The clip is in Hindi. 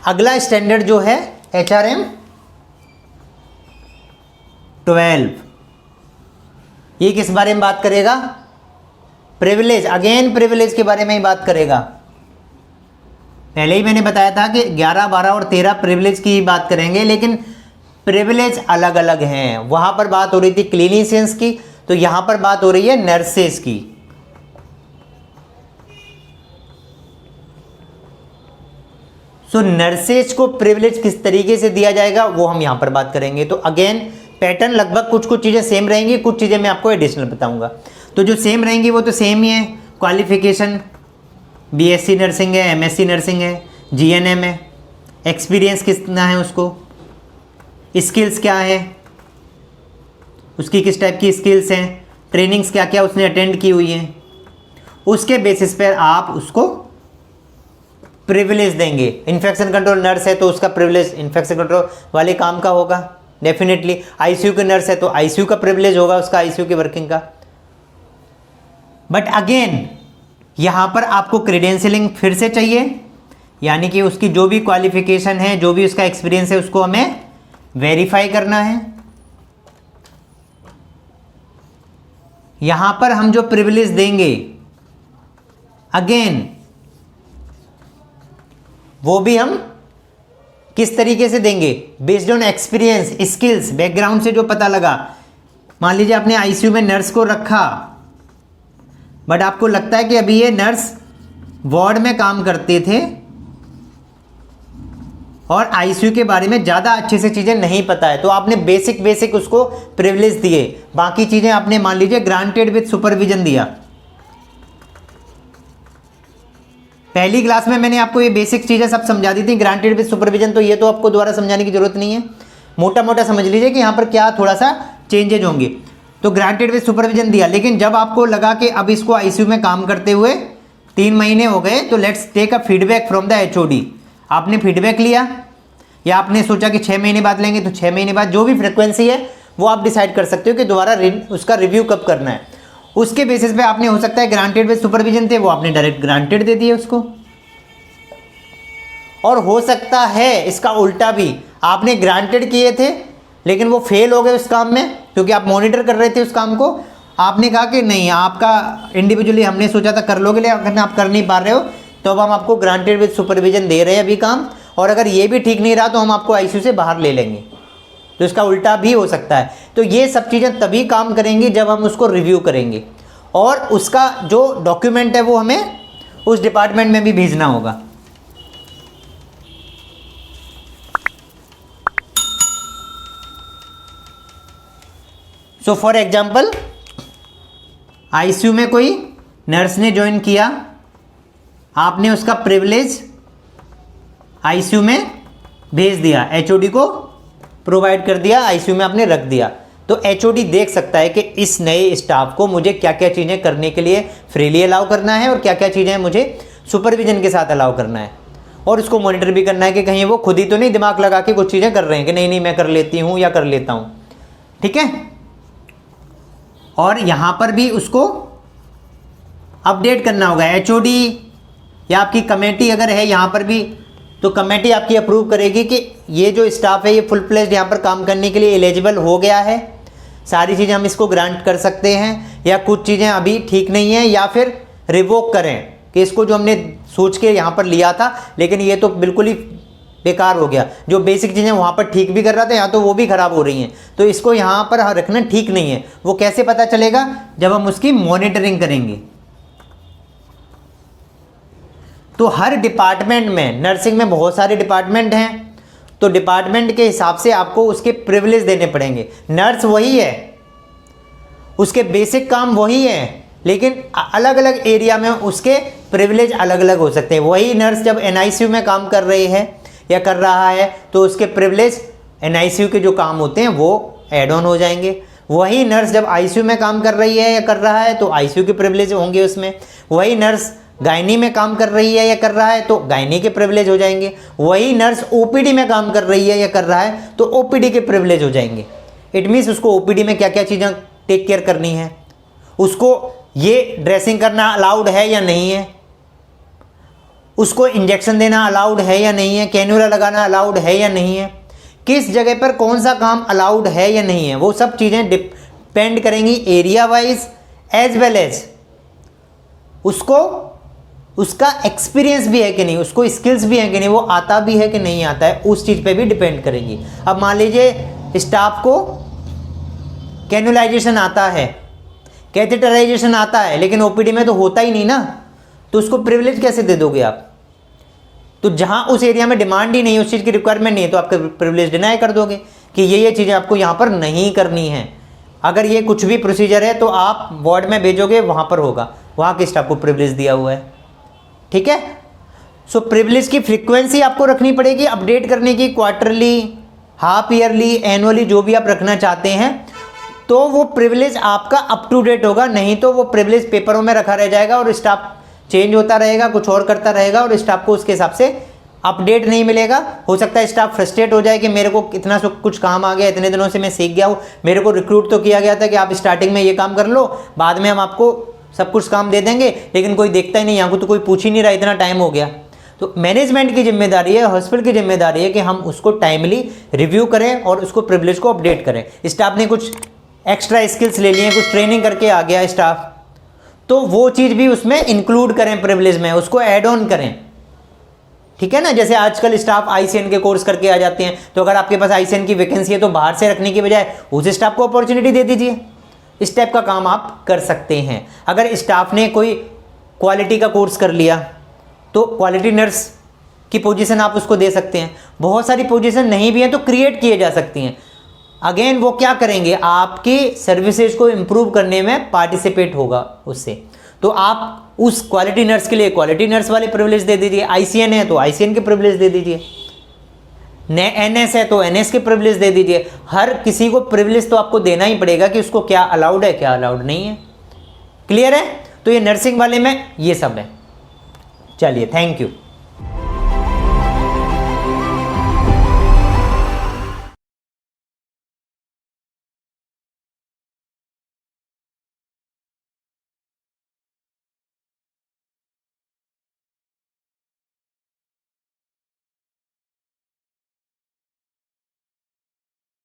अगला स्टैंडर्ड जो है HRM 12, ये किस बारे में बात करेगा? प्रिविलेज, अगेन प्रिविलेज के बारे में ही बात करेगा। पहले ही मैंने बताया था कि 11, 12 और 13 प्रिविलेज की बात करेंगे, लेकिन प्रिविलेज अलग अलग हैं। वहां पर बात हो रही थी क्लिनिशियंस की, तो यहां पर बात हो रही है नर्सेस की। सो नर्सेज को प्रिविलेज किस तरीके से दिया जाएगा वो हम यहां पर बात करेंगे। तो अगेन पैटर्न लगभग कुछ कुछ चीज़ें सेम रहेंगी, कुछ चीज़ें मैं आपको एडिशनल बताऊंगा। तो जो सेम रहेंगी वो तो सेम ही है। क्वालिफिकेशन BSc नर्सिंग है, MSc नर्सिंग है, GNM है, एक्सपीरियंस कितना है उसको, स्किल्स क्या है, उसकी किस टाइप की स्किल्स हैं, ट्रेनिंग्स क्या क्या उसने अटेंड की हुई हैं, उसके बेसिस पर आप उसको प्रिविलेज देंगे। इन्फेक्शन कंट्रोल नर्स है तो उसका प्रिविलेज इन्फेक्शन कंट्रोल वाले काम का होगा डेफिनेटली। ICU की नर्स है तो ICU का प्रिविलेज होगा, उसका ICU की वर्किंग का। बट अगेन यहां पर आपको क्रेडेंशियलिंग फिर से चाहिए, यानी कि उसकी जो भी क्वालिफिकेशन है, जो भी उसका एक्सपीरियंस है, उसको हमें वेरीफाई करना है। यहां पर हम जो प्रिविलेज देंगे अगेन वो भी हम किस तरीके से देंगे? Based on experience, skills, background से जो पता लगा। मान लीजिए आपने ICU में नर्स को रखा, बट आपको लगता है कि अभी ये नर्स वार्ड में काम करते थे और ICU के बारे में ज़्यादा अच्छे से चीज़ें नहीं पता है, तो आपने बेसिक उसको प्रिविलेज दिए। बाकी चीज़ें आपने मान लीजिए ग्रांटेड विद सुपरविजन दिया। पहली क्लास में मैंने आपको ये बेसिक चीज़ें सब समझा दी थी, ग्रांटेड विद सुपरविजन, तो ये तो आपको दोबारा समझाने की जरूरत नहीं है। मोटा मोटा समझ लीजिए कि यहाँ पर क्या थोड़ा सा चेंजेज होंगे। तो ग्रांटेड विद सुपरविजन दिया, लेकिन जब आपको लगा कि अब इसको ICU में काम करते हुए 3 महीने हो गए, तो let's take a feedback from the HOD। आपने फीडबैक लिया या आपने सोचा कि 6 महीने बाद लेंगे, तो 6 महीने बाद जो भी फ्रिक्वेंसी है वो आप डिसाइड कर सकते हो कि दोबारा उसका रिव्यू कब करना है। उसके बेसिस पे आपने, हो सकता है ग्रांटेड विद सुपरविजन थे वो आपने डायरेक्ट ग्रांटेड दे दिए उसको, और हो सकता है इसका उल्टा भी, आपने ग्रांटेड किए थे लेकिन वो फेल हो गए उस काम में, क्योंकि आप मॉनिटर कर रहे थे उस काम को। आपने कहा कि नहीं, आपका इंडिविजुअली हमने सोचा था कर लोगे, लेकिन आप कर नहीं पा रहे हो, तो अब हम आपको ग्रांटेड विद सुपरविजन दे रहे हैं अभी काम, और अगर ये भी ठीक नहीं रहा तो हम आपको ICU से बाहर ले लेंगे। तो इसका उल्टा भी हो सकता है। तो ये सब चीज़ें तभी काम करेंगी जब हम उसको रिव्यू करेंगे, और उसका जो डॉक्यूमेंट है वो हमें उस डिपार्टमेंट में भी भेजना होगा। सो फॉर एग्जाम्पल ICU में कोई नर्स ने ज्वाइन किया, आपने उसका प्रिविलेज ICU में भेज दिया, HOD को प्रोवाइड कर दिया, ICU में आपने रख दिया, तो HOD देख सकता है कि इस नए स्टाफ को मुझे क्या क्या चीज़ें करने के लिए फ्रीली अलाउ करना है और क्या क्या चीज़ें मुझे सुपरविजन के साथ अलाउ करना है, और उसको मॉनिटर भी करना है कि कहीं वो खुद ही तो नहीं दिमाग लगा के कुछ चीज़ें कर रहे हैं कि नहीं मैं कर लेती हूँ या कर लेता हूँ। ठीक है, और यहाँ पर भी उसको अपडेट करना होगा। HOD या आपकी कमेटी अगर है यहाँ पर भी, तो कमेटी आपकी अप्रूव करेगी कि ये जो स्टाफ है ये फुल फ्लेज्ड यहाँ पर काम करने के लिए एलिजिबल हो गया है, सारी चीज़ें हम इसको ग्रांट कर सकते हैं, या कुछ चीज़ें अभी ठीक नहीं है, या फिर रिवोक करें कि इसको जो हमने सोच के यहाँ पर लिया था लेकिन ये तो बिल्कुल ही बेकार हो गया, जो बेसिक चीज़ें वहाँ पर ठीक भी कर रहा था यहाँ तो वो भी ख़राब हो रही हैं, तो इसको यहाँ पर रखना ठीक नहीं है। वो कैसे पता चलेगा? जब हम उसकी मॉनिटरिंग करेंगे। तो हर डिपार्टमेंट में, नर्सिंग में बहुत सारे डिपार्टमेंट हैं, तो डिपार्टमेंट के हिसाब से आपको उसके प्रिविलेज देने पड़ेंगे। नर्स वही है, उसके बेसिक काम वही है, लेकिन अलग अलग एरिया में उसके प्रिविलेज अलग अलग हो सकते हैं। वही नर्स जब NICU में काम कर रही है या कर रहा है तो उसके प्रिविलेज NICU के जो काम होते हैं वो एड ऑन हो जाएंगे। वही नर्स जब ICU में काम कर रही है या कर रहा है तो ICU के प्रिविलेज होंगे उसमें। वही नर्स गायनी में काम कर रही है या कर रहा है तो गायनी के प्रिविलेज हो जाएंगे। वही नर्स OPD में काम कर रही है या कर रहा है तो OPD के प्रिविलेज हो जाएंगे। इट मीन्स उसको OPD में क्या क्या चीज़ें टेक केयर करनी है, उसको ये ड्रेसिंग करना अलाउड है या नहीं है, उसको इंजेक्शन देना अलाउड है या नहीं है, कैन्यूला लगाना अलाउड है या नहीं है, किस जगह पर कौन सा काम अलाउड है या नहीं है, वो सब चीज़ें डिपेंड करेंगी area wise as well as उसको उसका एक्सपीरियंस भी है कि नहीं, उसको स्किल्स भी है कि नहीं, वो आता भी है कि नहीं आता है, उस चीज़ पे भी डिपेंड करेंगी। अब मान लीजिए स्टाफ को कैनुलाइजेशन आता है, कैथेटराइजेशन आता है, लेकिन ओपीडी में तो होता ही नहीं ना, तो उसको प्रिविलेज कैसे दे दोगे आप? तो जहां उस एरिया में डिमांड ही नहीं है, उस चीज़ की रिक्वायरमेंट नहीं है, तो आप प्रिविलेज डिनाई कर दोगे कि ये चीज़ें आपको यहाँ पर नहीं करनी है। अगर ये कुछ भी प्रोसीजर है तो आप वार्ड में भेजोगे, वहाँ पर होगा, वहाँ के स्टाफ को प्रिविलेज दिया हुआ है। ठीक है, सो प्रिविलेज की फ्रीक्वेंसी आपको रखनी पड़ेगी, अपडेट करने की, क्वार्टरली, हाफ ईयरली, एनुअली, जो भी आप रखना चाहते हैं, तो वो प्रिविलेज आपका अप टू डेट होगा। नहीं तो वो प्रिविलेज पेपरों में रखा रह जाएगा और स्टाफ चेंज होता रहेगा, कुछ और करता रहेगा और स्टाफ को उसके हिसाब से अपडेट नहीं मिलेगा। हो सकता है स्टाफ फ्रस्ट्रेट हो जाए कि मेरे को इतना कुछ काम आ गया, इतने दिनों से मैं सीख गया हूँ, मेरे को रिक्रूट तो किया गया था कि आप स्टार्टिंग में ये काम कर लो, बाद में हम आपको सब कुछ काम दे देंगे, लेकिन कोई देखता ही नहीं, यहाँ को तो कोई पूछ ही नहीं रहा, इतना टाइम हो गया। तो मैनेजमेंट की जिम्मेदारी है, हॉस्पिटल की जिम्मेदारी है कि हम उसको टाइमली रिव्यू करें और उसको प्रिविलेज को अपडेट करें। स्टाफ ने कुछ एक्स्ट्रा स्किल्स ले लिए, कुछ ट्रेनिंग करके आ गया स्टाफ, तो वो चीज़ भी उसमें इंक्लूड करें, प्रिविलेज में उसको ऐड ऑन करें। ठीक है ना, जैसे आजकल स्टाफ आईसीएन के कोर्स करके आ जाते हैं, तो अगर आपके पास आईसीएन की वैकेंसी है तो बाहर से रखने की बजाय उस स्टाफ को अपॉर्चुनिटी दे दीजिए। इस टाइप का काम आप कर सकते हैं। अगर स्टाफ ने कोई क्वालिटी का कोर्स कर लिया तो क्वालिटी नर्स की पोजीशन आप उसको दे सकते हैं। बहुत सारी पोजीशन नहीं भी हैं तो क्रिएट किए जा सकती हैं। अगेन वो क्या करेंगे, आपकी सर्विसेज को इम्प्रूव करने में पार्टिसिपेट होगा उससे। तो आप उस क्वालिटी नर्स के लिए क्वालिटी नर्स वाले प्रिविलेज दे दीजिए, आईसीएन है तो आईसीएन के प्रिविलेज दे दीजिए, एनएस है तो एनएस के प्रिविलेज दे दीजिए। हर किसी को प्रिविलेज तो आपको देना ही पड़ेगा कि उसको क्या अलाउड है, क्या अलाउड नहीं है। क्लियर है? तो ये नर्सिंग वाले में ये सब है। चलिए, थैंक यू।